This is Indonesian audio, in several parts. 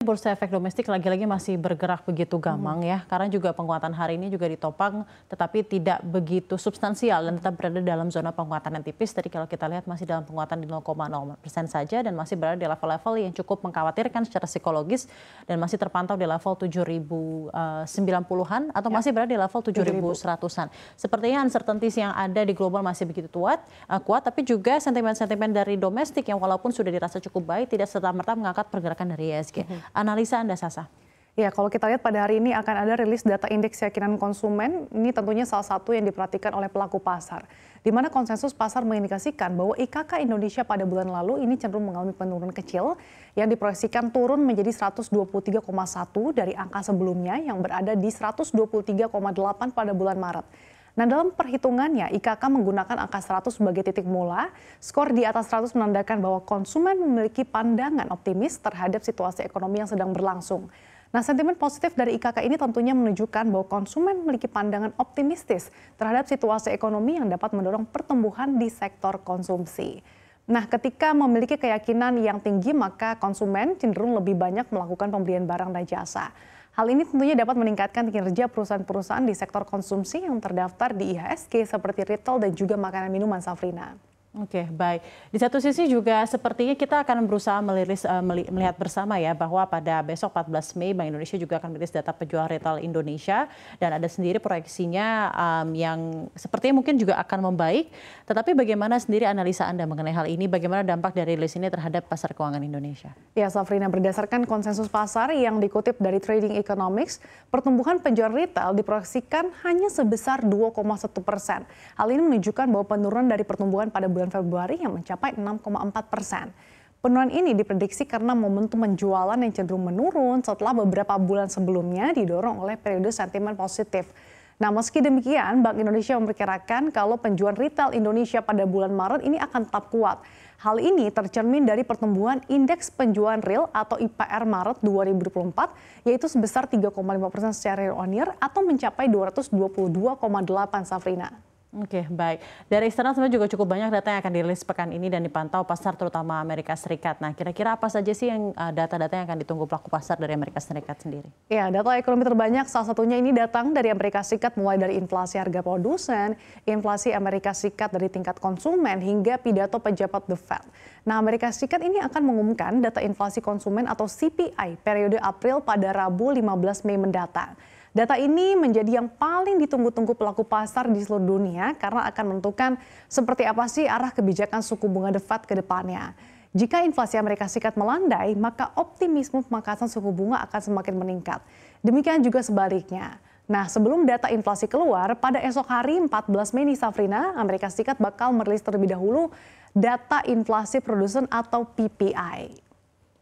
bursa efek domestik lagi-lagi masih bergerak begitu gamang ya, karena juga penguatan hari ini juga ditopang tetapi tidak begitu substansial dan tetap berada dalam zona penguatan yang tipis. Tadi kalau kita lihat masih dalam penguatan di 0,0% saja dan masih berada di level-level yang cukup mengkhawatirkan secara psikologis dan masih terpantau di level 7.090-an atau masih berada di level 7.100-an. Sepertinya uncertainties yang ada di global masih begitu kuat, tapi juga sentimen-sentimen dari domestik yang walaupun sudah dirasa cukup baik tidak serta-merta mengangkat pergerakan dari IHSG. Analisa Anda, Sasa? Ya, kalau kita lihat pada hari ini akan ada rilis data indeks keyakinan konsumen. Ini tentunya salah satu yang diperhatikan oleh pelaku pasar. Di mana konsensus pasar mengindikasikan bahwa IKK Indonesia pada bulan lalu ini cenderung mengalami penurunan kecil yang diproyeksikan turun menjadi 123,1 dari angka sebelumnya yang berada di 123,8 pada bulan Maret. Nah, dalam perhitungannya, IKK menggunakan angka 100 sebagai titik mula. Skor di atas 100 menandakan bahwa konsumen memiliki pandangan optimis terhadap situasi ekonomi yang sedang berlangsung. Nah, sentimen positif dari IKK ini tentunya menunjukkan bahwa konsumen memiliki pandangan optimistis terhadap situasi ekonomi yang dapat mendorong pertumbuhan di sektor konsumsi. Nah, ketika memiliki keyakinan yang tinggi, maka konsumen cenderung lebih banyak melakukan pembelian barang dan jasa. Hal ini tentunya dapat meningkatkan kinerja perusahaan-perusahaan di sektor konsumsi yang terdaftar di IHSG seperti retail dan juga makanan minuman, Safrina. Oke, baik. Di satu sisi juga sepertinya kita akan berusaha melihat bersama ya bahwa pada besok 14 Mei Bank Indonesia juga akan merilis data penjualan retail Indonesia dan ada sendiri proyeksinya yang sepertinya mungkin juga akan membaik. Tetapi bagaimana sendiri analisa Anda mengenai hal ini? Bagaimana dampak dari rilis ini terhadap pasar keuangan Indonesia? Ya, Safrina, berdasarkan konsensus pasar yang dikutip dari Trading Economics, pertumbuhan penjualan retail diproyeksikan hanya sebesar 2,1%. Hal ini menunjukkan bahwa penurunan dari pertumbuhan pada bulan Februari yang mencapai 6,4%. Penurunan ini diprediksi karena momentum penjualan yang cenderung menurun setelah beberapa bulan sebelumnya didorong oleh periode sentimen positif. Nah, meski demikian, Bank Indonesia memperkirakan kalau penjualan retail Indonesia pada bulan Maret ini akan tetap kuat. Hal ini tercermin dari pertumbuhan indeks penjualan real atau IPR Maret 2024, yaitu sebesar 3,5% secara year on year atau mencapai 222,8, Safrina. Oke, baik. Dari eksternal sebenarnya juga cukup banyak data yang akan dirilis pekan ini dan dipantau pasar terutama Amerika Serikat. Nah, kira-kira apa saja sih yang data-data yang akan ditunggu pelaku pasar dari Amerika Serikat sendiri? Ya, data ekonomi terbanyak salah satunya ini datang dari Amerika Serikat mulai dari inflasi harga produsen, inflasi Amerika Serikat dari tingkat konsumen hingga pidato pejabat The Fed. Nah, Amerika Serikat ini akan mengumumkan data inflasi konsumen atau CPI periode April pada Rabu 15 Mei mendatang. Data ini menjadi yang paling ditunggu-tunggu pelaku pasar di seluruh dunia karena akan menentukan seperti apa sih arah kebijakan suku bunga The Fed ke depannya. Jika inflasi Amerika Serikat melandai, maka optimisme pemangkasan suku bunga akan semakin meningkat. Demikian juga sebaliknya. Nah, sebelum data inflasi keluar, pada esok hari 14 Mei Safrina, Amerika Serikat bakal merilis terlebih dahulu data inflasi produsen atau PPI.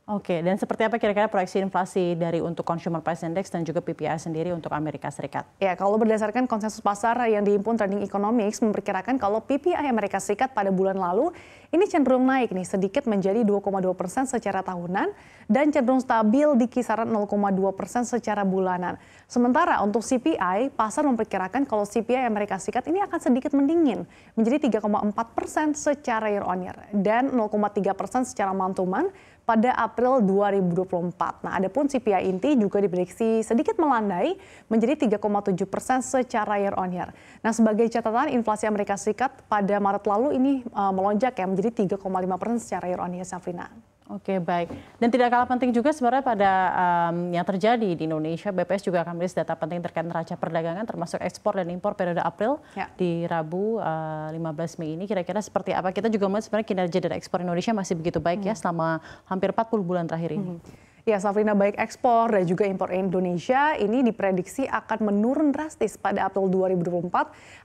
Oke, dan seperti apa kira-kira proyeksi inflasi dari untuk Consumer Price Index dan juga PPI sendiri untuk Amerika Serikat? Ya, kalau berdasarkan konsensus pasar yang dihimpun Trading Economics memperkirakan kalau PPI Amerika Serikat pada bulan lalu ini cenderung naik nih sedikit menjadi 2,2% secara tahunan dan cenderung stabil di kisaran 0,2% secara bulanan. Sementara untuk CPI, pasar memperkirakan kalau CPI Amerika Serikat ini akan sedikit mendingin menjadi 3,4% secara year on year dan 0,3% secara month to month pada April 2024. Nah, adapun CPI inti juga diprediksi sedikit melandai menjadi 3,7% secara year on year. Nah, sebagai catatan inflasi Amerika Serikat pada Maret lalu ini melonjak ya menjadi 3,5% secara year on year, Safrina. Oke, baik. Dan tidak kalah penting juga sebenarnya pada yang terjadi di Indonesia, BPS juga akan merilis data penting terkait neraca perdagangan termasuk ekspor dan impor periode April di Rabu 15 Mei ini. Kira-kira seperti apa? Kita juga melihat sebenarnya kinerja dari ekspor Indonesia masih begitu baik ya selama hampir 40 bulan terakhir ini. Ya, Safrina, baik ekspor dan juga impor Indonesia ini diprediksi akan menurun drastis pada April 2024.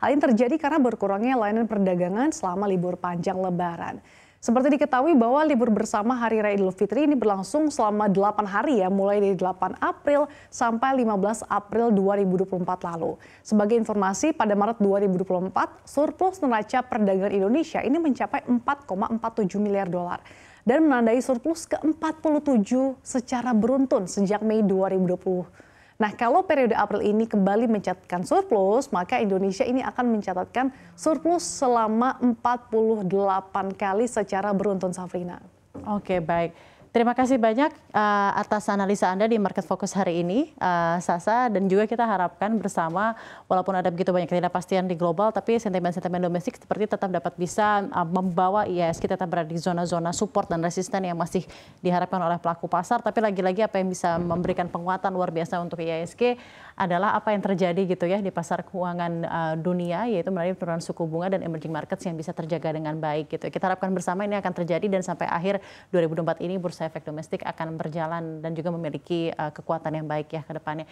Hal ini terjadi karena berkurangnya layanan perdagangan selama libur panjang Lebaran. Seperti diketahui bahwa libur bersama Hari Raya Idul Fitri ini berlangsung selama 8 hari ya, mulai dari 8 April sampai 15 April 2024 lalu. Sebagai informasi, pada Maret 2024, surplus neraca perdagangan Indonesia ini mencapai 4,47 miliar dolar dan menandai surplus ke-47 secara beruntun sejak Mei 2020. Nah, kalau periode April ini kembali mencatatkan surplus, maka Indonesia ini akan mencatatkan surplus selama 48 kali secara beruntun, Safrina. Oke, baik. Terima kasih banyak atas analisa Anda di Market Focus hari ini, Sasa, dan juga kita harapkan bersama, walaupun ada begitu banyak ketidakpastian di global, tapi sentimen-sentimen domestik seperti tetap dapat bisa membawa IHSG tetap berada di zona-zona support dan resisten yang masih diharapkan oleh pelaku pasar. Tapi lagi-lagi apa yang bisa memberikan penguatan luar biasa untuk IHSG adalah apa yang terjadi gitu ya di pasar keuangan dunia, yaitu melalui penurunan suku bunga dan emerging markets yang bisa terjaga dengan baik gitu. Kita harapkan bersama ini akan terjadi dan sampai akhir 2024 ini bursa efek domestik akan berjalan dan juga memiliki kekuatan yang baik ya ke depannya.